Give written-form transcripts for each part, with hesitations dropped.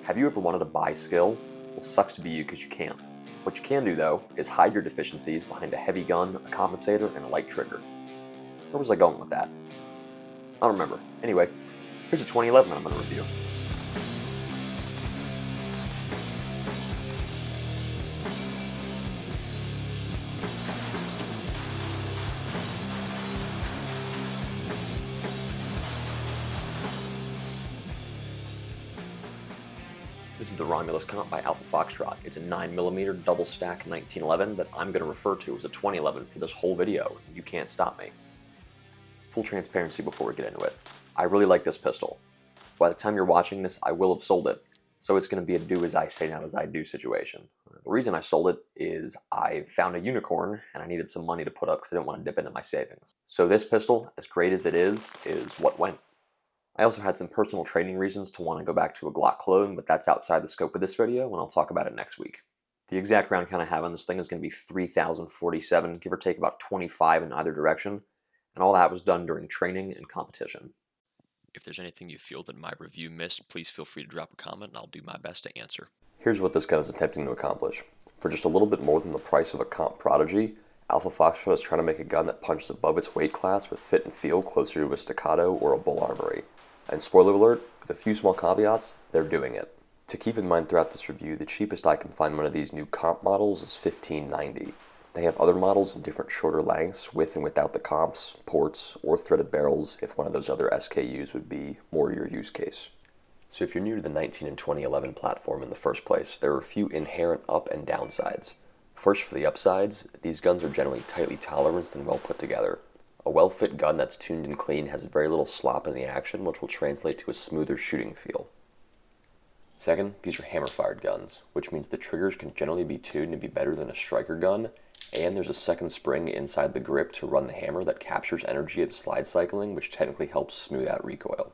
Have you ever wanted to buy skill? Well, sucks to be you because you can't. What you can do, though, is hide your deficiencies behind a heavy gun, a compensator, and a light trigger. Where was I going with that? I don't remember. Anyway, here's a 2011 that I'm going to review. This is the Romulus Comp by Alpha Foxtrot. It's a 9mm double stack 1911 that I'm going to refer to as a 2011 for this whole video. You can't stop me. Full transparency before we get into it. I really like this pistol. By the time you're watching this, I will have sold it, so it's going to be a do as I say, not as I do situation. The reason I sold it is I found a unicorn and I needed some money to put up because I didn't want to dip into my savings. So this pistol, as great as it is what went. I also had some personal training reasons to want to go back to a Glock clone, but that's outside the scope of this video, and I'll talk about it next week. The exact round count I have on this thing is going to be 3,047, give or take about 25 in either direction, and all that was done during training and competition. If there's anything you feel that my review missed, please feel free to drop a comment and I'll do my best to answer. Here's what this gun is attempting to accomplish. For just a little bit more than the price of a comp prodigy, Alpha Foxtrot is trying to make a gun that punches above its weight class with fit and feel closer to a staccato or a bull armory. And spoiler alert, with a few small caveats, they're doing it. To keep in mind throughout this review, the cheapest I can find one of these new comp models is $15.90. They have other models in different shorter lengths, with and without the comps, ports, or threaded barrels if one of those other SKUs would be more your use case. So if you're new to the 19 and 2011 platform in the first place, there are a few inherent up and downsides. First, for the upsides, these guns are generally tightly toleranced and well put together. A well-fit gun that's tuned and clean has very little slop in the action, which will translate to a smoother shooting feel. Second, these are hammer-fired guns, which means the triggers can generally be tuned to be better than a striker gun, and there's a second spring inside the grip to run the hammer that captures energy at the slide cycling, which technically helps smooth out recoil.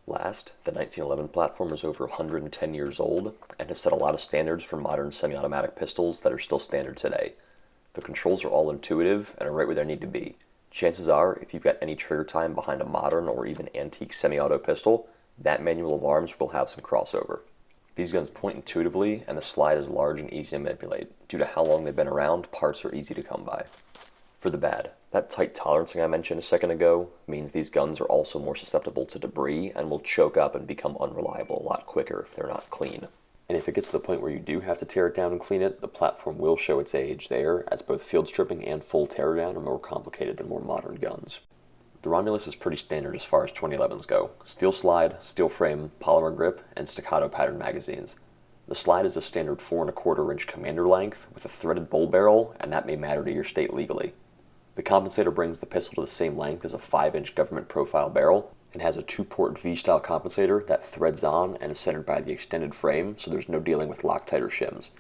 Last, the 1911 platform is over 110 years old and has set a lot of standards for modern semi-automatic pistols that are still standard today. The controls are all intuitive and are right where they need to be. Chances are, if you've got any trigger time behind a modern or even antique semi-auto pistol, that manual of arms will have some crossover. These guns point intuitively, and the slide is large and easy to manipulate. Due to how long they've been around, parts are easy to come by. For the bad, that tight tolerancing I mentioned a second ago means these guns are also more susceptible to debris and will choke up and become unreliable a lot quicker if they're not clean. And if it gets to the point where you do have to tear it down and clean it, the platform will show its age there, as both field stripping and full teardown are more complicated than more modern guns. The Romulus is pretty standard as far as 2011s go. Steel slide, steel frame, polymer grip, and staccato pattern magazines. The slide is a standard 4 1/4 inch commander length with a threaded bull barrel, and that may matter to your state legally. The compensator brings the pistol to the same length as a 5-inch government profile barrel, and has a 2-port V-style compensator that threads on and is centered by the extended frame, so there's no dealing with Loctite or shims.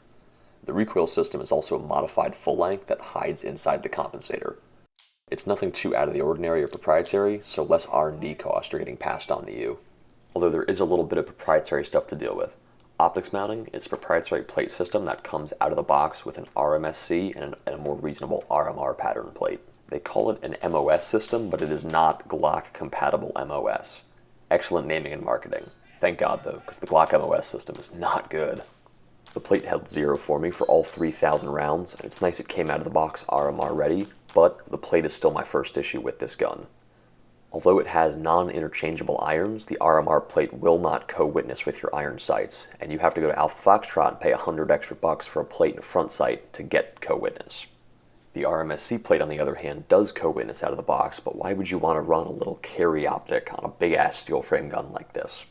The recoil system is also a modified full length that hides inside the compensator. It's nothing too out of the ordinary or proprietary, so less R&D costs are getting passed on to you. Although there is a little bit of proprietary stuff to deal with. Optics mounting is a proprietary plate system that comes out of the box with an RMSC and a more reasonable RMR pattern plate. They call it an MOS system, but it is not Glock compatible MOS. Excellent naming and marketing. Thank God though, because the Glock MOS system is not good. The plate held 0 for me for all 3,000 rounds, and it's nice it came out of the box RMR ready, but the plate is still my first issue with this gun. Although it has non-interchangeable irons, the RMR plate will not co-witness with your iron sights, and you have to go to Alpha Foxtrot and pay $100 extra for a plate and a front sight to get co-witness. The RMSC plate, on the other hand, does co-witness out of the box, but why would you want to run a little carry optic on a big-ass steel frame gun like this?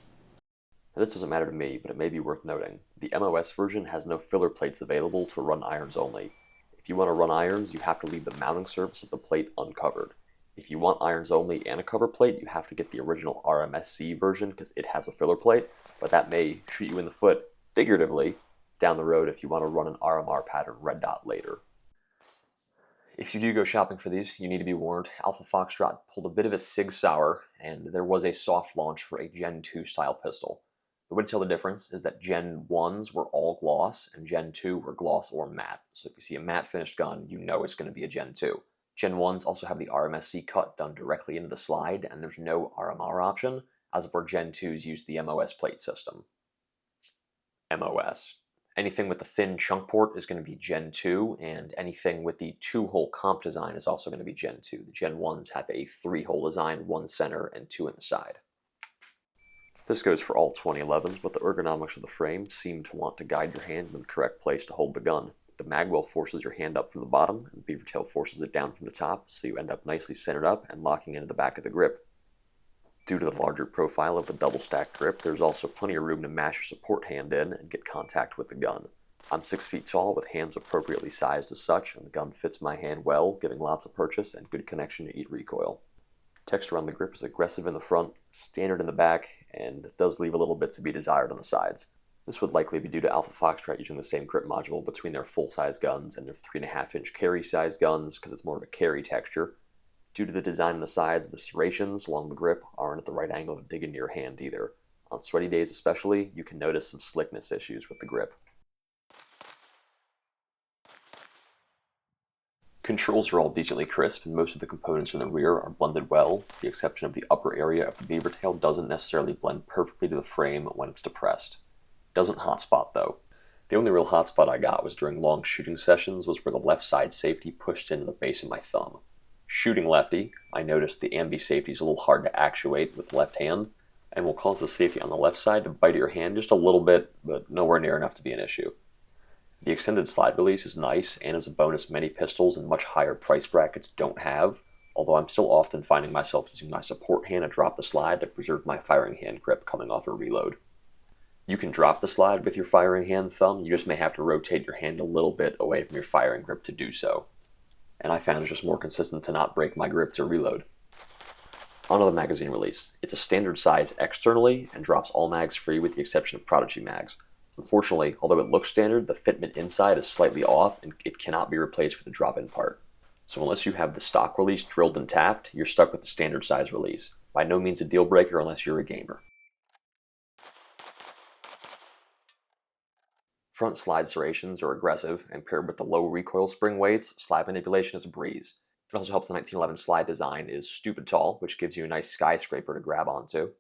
Now, this doesn't matter to me, but it may be worth noting. The MOS version has no filler plates available to run irons only. If you want to run irons, you have to leave the mounting surface of the plate uncovered. If you want irons only and a cover plate, you have to get the original RMSC version because it has a filler plate, but that may shoot you in the foot, figuratively, down the road if you want to run an RMR pattern red dot later. If you do go shopping for these, you need to be warned. Alpha Foxtrot pulled a bit of a Sig Sauer, and there was a soft launch for a Gen 2 style pistol. The way to tell the difference is that Gen 1s were all gloss, and Gen 2 were gloss or matte. So if you see a matte finished gun, you know it's going to be a Gen 2. Gen 1s also have the RMSC cut done directly into the slide, and there's no RMR option, as of where Gen 2s use the MOS plate system. MOS. Anything with the thin chunk port is going to be Gen 2, and anything with the 2-hole comp design is also going to be Gen 2. The Gen 1s have a 3-hole design, 1 center and 2 in the side. This goes for all 2011s, but the ergonomics of the frame seem to want to guide your hand in the correct place to hold the gun. The magwell forces your hand up from the bottom, and the beaver tail forces it down from the top, so you end up nicely centered up and locking into the back of the grip. Due to the larger profile of the double stack grip, there's also plenty of room to mash your support hand in and get contact with the gun. I'm 6 feet tall with hands appropriately sized as such, and the gun fits my hand well, giving lots of purchase and good connection to eat recoil. Texture on the grip is aggressive in the front, standard in the back, and does leave a little bit to be desired on the sides. This would likely be due to Alpha Foxtrot using the same grip module between their full-size guns and their 3.5-inch carry-size guns because it's more of a carry texture. Due to the design on the sides, the serrations along the grip aren't at the right angle to dig into your hand either. On sweaty days especially, you can notice some slickness issues with the grip. Controls are all decently crisp, and most of the components in the rear are blended well. The exception of the upper area of the beaver tail doesn't necessarily blend perfectly to the frame when it's depressed. Doesn't hotspot though. The only real hotspot I got was during long shooting sessions was where the left side safety pushed into the base of my thumb. Shooting lefty, I noticed the ambi safety is a little hard to actuate with the left hand, and will cause the safety on the left side to bite at your hand just a little bit, but nowhere near enough to be an issue. The extended slide release is nice, and as a bonus many pistols in much higher price brackets don't have, although I'm still often finding myself using my support hand to drop the slide to preserve my firing hand grip coming off a reload. You can drop the slide with your firing hand thumb, you just may have to rotate your hand a little bit away from your firing grip to do so. And I found it's just more consistent to not break my grip to reload. On to the magazine release. It's a standard size externally and drops all mags free with the exception of Prodigy mags. Unfortunately, although it looks standard, the fitment inside is slightly off and it cannot be replaced with a drop-in part. So unless you have the stock release drilled and tapped, you're stuck with the standard size release. By no means a deal breaker unless you're a gamer. Front slide serrations are aggressive, and paired with the low recoil spring weights, slide manipulation is a breeze. It also helps the 1911 slide design is stupid tall, which gives you a nice skyscraper to grab onto.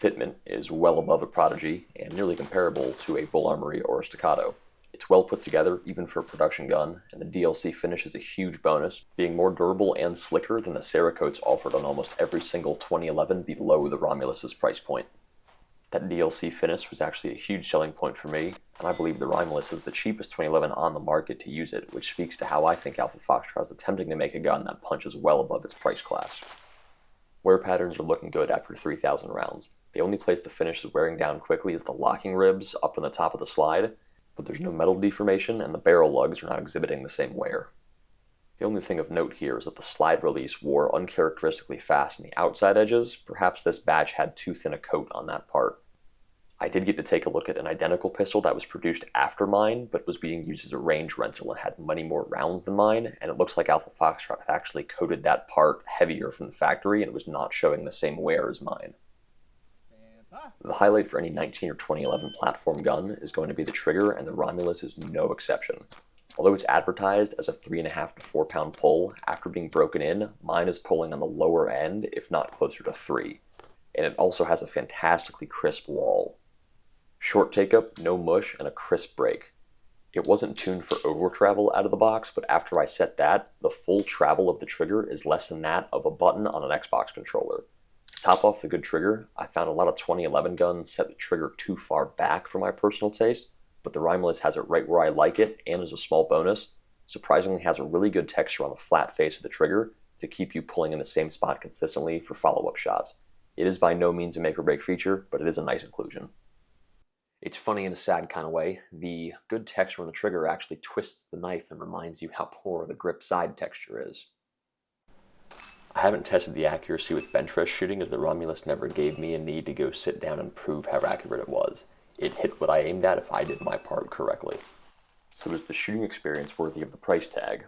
Fitment is well above a Prodigy, and nearly comparable to a Bull Armory or a Staccato. It's well put together, even for a production gun, and the DLC finish is a huge bonus, being more durable and slicker than the Cerakotes offered on almost every single 2011 below the Romulus's price point. That DLC finish was actually a huge selling point for me, and I believe the Romulus is the cheapest 2011 on the market to use it, which speaks to how I think Alpha Foxtrot is attempting to make a gun that punches well above its price class. Wear patterns are looking good after 3,000 rounds. The only place the finish is wearing down quickly is the locking ribs up on the top of the slide, but there's no metal deformation and the barrel lugs are not exhibiting the same wear. The only thing of note here is that the slide release wore uncharacteristically fast on the outside edges. Perhaps this batch had too thin a coat on that part. I did get to take a look at an identical pistol that was produced after mine, but was being used as a range rental and had many more rounds than mine, and it looks like Alpha Foxtrot had actually coated that part heavier from the factory and it was not showing the same wear as mine. The highlight for any 19 or 2011 platform gun is going to be the trigger, and the Romulus is no exception. Although it's advertised as a 3.5 to 4 pound pull, after being broken in, mine is pulling on the lower end, if not closer to 3. And it also has a fantastically crisp wall. Short take-up, no mush, and a crisp break. It wasn't tuned for over travel out of the box, but after I set that, the full travel of the trigger is less than that of a button on an Xbox controller. To top off the good trigger, I found a lot of 2011 guns set the trigger too far back for my personal taste, but the Romulus has it right where I like it, and as a small bonus, surprisingly has a really good texture on the flat face of the trigger to keep you pulling in the same spot consistently for follow-up shots. It is by no means a make-or-break feature, but it is a nice inclusion. It's funny in a sad kind of way. The good texture on the trigger actually twists the knife and reminds you how poor the grip side texture is. I haven't tested the accuracy with bench press shooting, as the Romulus never gave me a need to go sit down and prove how accurate it was. It hit what I aimed at if I did my part correctly. So is the shooting experience worthy of the price tag?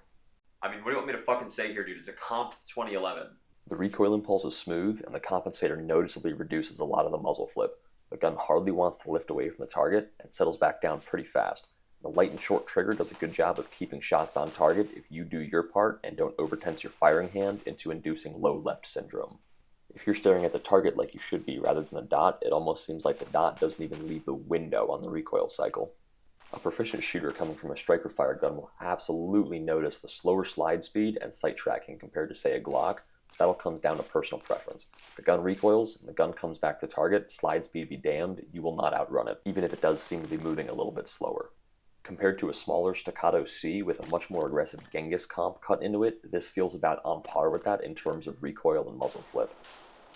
I mean, what do you want me to fucking say here, dude? It's a comp to 2011. The recoil impulse is smooth, and the compensator noticeably reduces a lot of the muzzle flip. The gun hardly wants to lift away from the target and settles back down pretty fast. The light and short trigger does a good job of keeping shots on target if you do your part and don't overtense your firing hand into inducing low left syndrome. If you're staring at the target like you should be rather than the dot, it almost seems like the dot doesn't even leave the window on the recoil cycle. A proficient shooter coming from a striker fired gun will absolutely notice the slower slide speed and sight tracking compared to, say, a Glock. That all comes down to personal preference. If the gun recoils and the gun comes back to target, slide speed be damned, you will not outrun it, even if it does seem to be moving a little bit slower. Compared to a smaller staccato C with a much more aggressive Genghis comp cut into it, this feels about on par with that in terms of recoil and muzzle flip.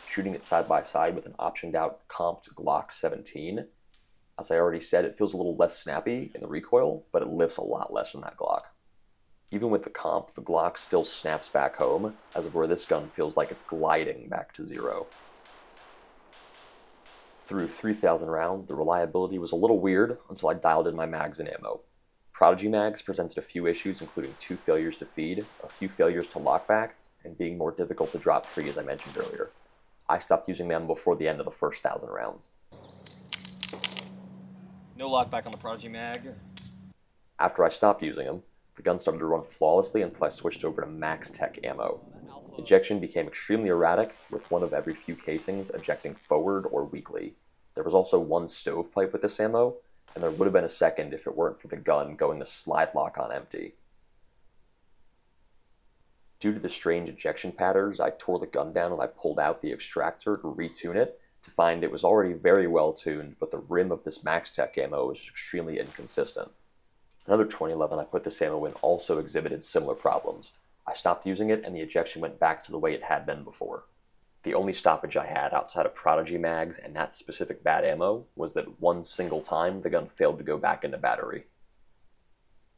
Shooting it side by side with an optioned out comped Glock 17, as I already said, it feels a little less snappy in the recoil, but it lifts a lot less than that Glock. Even with the comp, the Glock still snaps back home, as of where this gun feels like it's gliding back to zero. Through 3,000 rounds, the reliability was a little weird until I dialed in my mags and ammo. Prodigy mags presented a few issues, including 2 failures to feed, a few failures to lock back, and being more difficult to drop free, as I mentioned earlier. I stopped using them before the end of the first 1,000 rounds. No lockback on the Prodigy mag. After I stopped using them, the gun started to run flawlessly until I switched over to Max Tech ammo. Ejection became extremely erratic, with one of every few casings ejecting forward or weakly. There was also one stovepipe with this ammo, and there would have been a second if it weren't for the gun going to slide lock on empty. Due to the strange ejection patterns, I tore the gun down and I pulled out the extractor to retune it to find it was already very well tuned, but the rim of this Max Tech ammo was extremely inconsistent. Another 2011 I put this ammo in also exhibited similar problems. I stopped using it and the ejection went back to the way it had been before. The only stoppage I had outside of Prodigy mags and that specific bad ammo was that one single time the gun failed to go back into battery.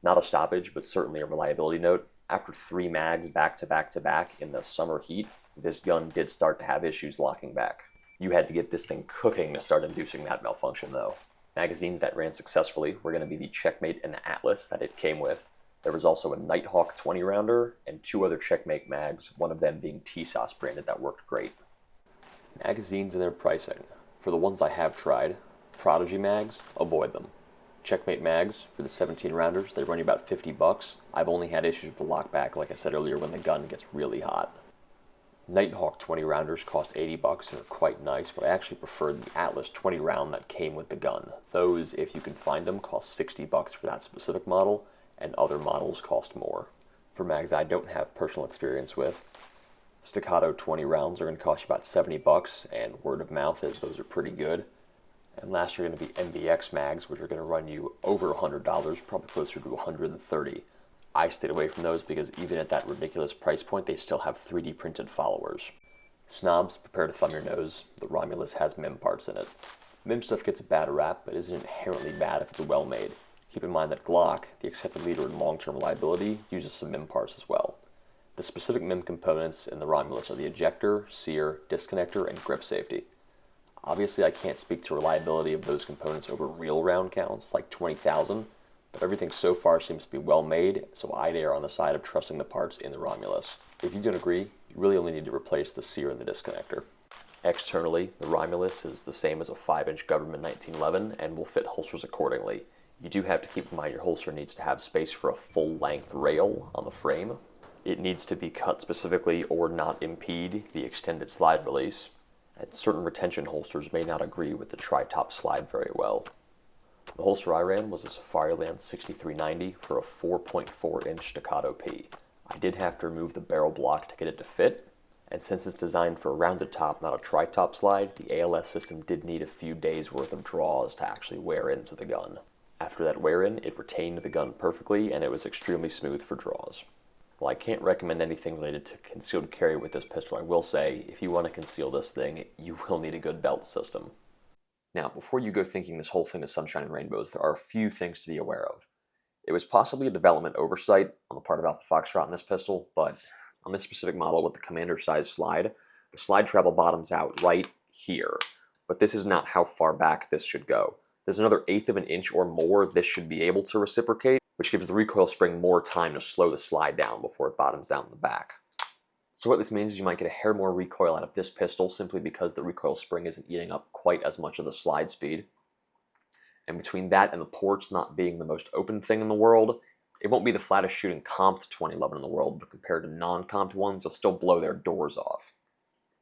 Not a stoppage, but certainly a reliability note. After 3 mags back to back to back in the summer heat, this gun did start to have issues locking back. You had to get this thing cooking to start inducing that malfunction though. Magazines that ran successfully were going to be the Checkmate and the Atlas that it came with. There was also a Nighthawk 20 rounder and 2 other Checkmate mags, one of them being T-Sauce branded that worked great. Magazines and their pricing. For the ones I have tried, Prodigy mags, avoid them. Checkmate mags, for the 17 rounders, they run you about $50. I've only had issues with the lockback, like I said earlier, when the gun gets really hot. Nighthawk 20 rounders cost $80 and are quite nice, but I actually prefer the Atlas 20 round that came with the gun. Those, if you can find them, cost $60 for that specific model, and other models cost more. For mags I don't have personal experience with, Staccato 20 rounds are going to cost you about $70, and word of mouth is those are pretty good. And last are going to be MBX mags, which are going to run you over $100, probably closer to $130. I stayed away from those because even at that ridiculous price point, they still have 3D printed followers. Snobs, prepare to thumb your nose. The Romulus has MIM parts in it. MIM stuff gets a bad rap, but isn't inherently bad if it's well made. Keep in mind that Glock, the accepted leader in long-term reliability, uses some MIM parts as well. The specific MIM components in the Romulus are the ejector, sear, disconnector, and grip safety. Obviously, I can't speak to reliability of those components over real round counts, like 20,000, but everything so far seems to be well made, so I'd err on the side of trusting the parts in the Romulus. If you don't agree, you really only need to replace the sear and the disconnector. Externally, the Romulus is the same as a 5-inch Government 1911 and will fit holsters accordingly. You do have to keep in mind your holster needs to have space for a full-length rail on the frame. It needs to be cut specifically or not impede the extended slide release. And certain retention holsters may not agree with the tri-top slide very well. The holster I ran was a Safariland 6390 for a 4.4-inch Staccato P. I did have to remove the barrel block to get it to fit, and since it's designed for a rounded top, not a tri-top slide, the ALS system did need a few days worth of draws to actually wear into the gun. After that wear-in, it retained the gun perfectly, and it was extremely smooth for draws. While I can't recommend anything related to concealed carry with this pistol, I will say, if you want to conceal this thing, you will need a good belt system. Now, before you go thinking this whole thing is sunshine and rainbows, there are a few things to be aware of. It was possibly a development oversight on the part of Alpha Foxtrot in this pistol, but on this specific model with the commander-size slide, the slide travel bottoms out right here. But this is not how far back this should go. There's another 1/8 of an inch or more this should be able to reciprocate, which gives the recoil spring more time to slow the slide down before it bottoms out in the back. So what this means is you might get a hair more recoil out of this pistol simply because the recoil spring isn't eating up quite as much of the slide speed. And between that and the ports not being the most open thing in the world, it won't be the flattest shooting comped 2011 in the world, but compared to non-comped ones, you'll still blow their doors off.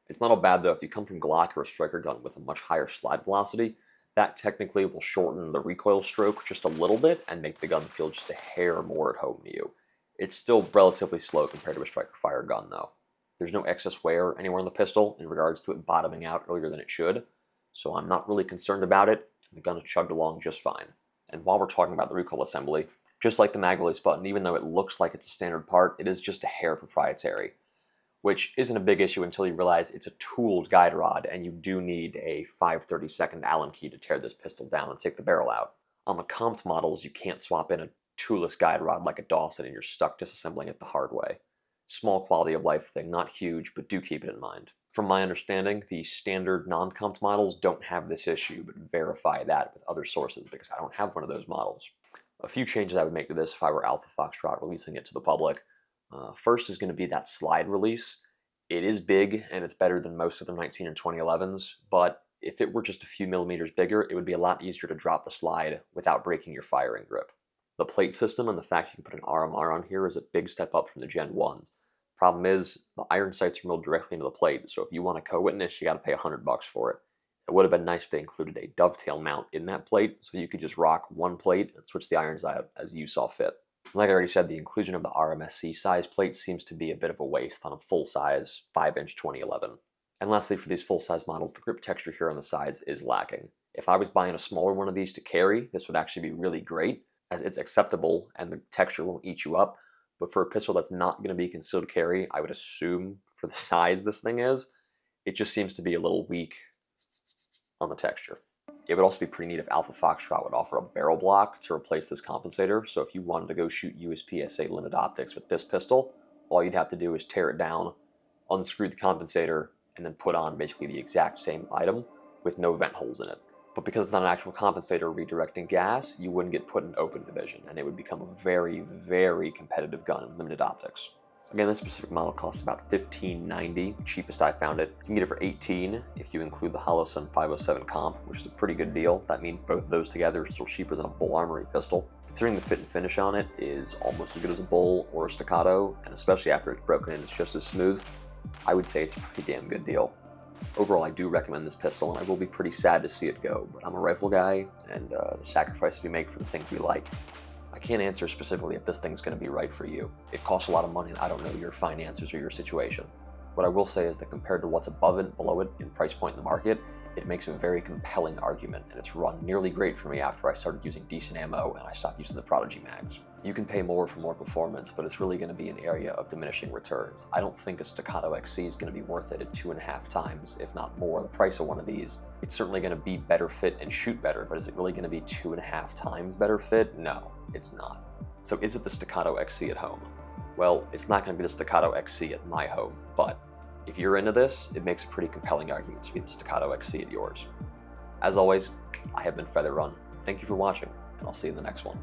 It's not all bad though. If you come from Glock or a striker gun with a much higher slide velocity, that technically will shorten the recoil stroke just a little bit and make the gun feel just a hair more at home to you. It's still relatively slow compared to a striker fire gun though. There's no excess wear anywhere on the pistol in regards to it bottoming out earlier than it should, so I'm not really concerned about it, and the gun has chugged along just fine. And while we're talking about the recoil assembly, just like the mag release button, even though it looks like it's a standard part, it is just a hair proprietary, which isn't a big issue until you realize it's a tooled guide rod, and you do need a 5/32 Allen key to tear this pistol down and take the barrel out. On the comped models, you can't swap in a toolless guide rod like a Dawson, and you're stuck disassembling it the hard way. Small quality of life thing, not huge, but do keep it in mind. From my understanding, the standard non-comped models don't have this issue, but verify that with other sources because I don't have one of those models. A few changes I would make to this if I were Alpha Foxtrot releasing it to the public. First is going to be that slide release. It is big and it's better than most of the 19 and 2011s, but if it were just a few millimeters bigger, it would be a lot easier to drop the slide without breaking your firing grip. The plate system and the fact you can put an RMR on here is a big step up from the Gen 1s. Problem is, the iron sights are milled directly into the plate, so if you want a co-witness, you got to pay $100 for it. It would have been nice if they included a dovetail mount in that plate, so you could just rock one plate and switch the irons out as you saw fit. Like I already said, the inclusion of the RMSC size plate seems to be a bit of a waste on a full-size 5-inch 2011. And lastly, for these full-size models, the grip texture here on the sides is lacking. If I was buying a smaller one of these to carry, this would actually be really great, as it's acceptable and the texture won't eat you up. But for a pistol that's not going to be concealed carry, I would assume for the size this thing is, it just seems to be a little weak on the texture. It would also be pretty neat if Alpha Foxtrot would offer a barrel block to replace this compensator, so if you wanted to go shoot USPSA limited optics with this pistol, all you'd have to do is tear it down, unscrew the compensator, and then put on basically the exact same item with no vent holes in it. But because it's not an actual compensator redirecting gas, you wouldn't get put in open division, and it would become a very, very competitive gun in limited optics. Again, this specific model costs about $15.90, the cheapest I found it. You can get it for $18 if you include the Holosun 507 Comp, which is a pretty good deal. That means both of those together are still cheaper than a Bull Armory pistol. Considering the fit and finish on it is almost as good as a Bull or a Staccato, and especially after it's broken in, it's just as smooth, I would say it's a pretty damn good deal. Overall, I do recommend this pistol, and I will be pretty sad to see it go, but I'm a rifle guy, and the sacrifices we make for the things we like. I can't answer specifically if this thing's going to be right for you. It costs a lot of money, and I don't know your finances or your situation. What I will say is that compared to what's above it and below it in price point in the market, it makes a very compelling argument, and it's run nearly great for me after I started using decent ammo and I stopped using the Prodigy mags. You can pay more for more performance, but it's really going to be an area of diminishing returns. I don't think a Staccato XC is going to be worth it at 2.5 times, if not more, the price of one of these. It's certainly going to be better fit and shoot better, but is it really going to be 2.5 times better fit? No, it's not. So is it the Staccato XC at home? Well, it's not going to be the Staccato XC at my home, but if you're into this, it makes a pretty compelling argument to be the Staccato XC at yours. As always, I have been Feather Run. Thank you for watching, and I'll see you in the next one.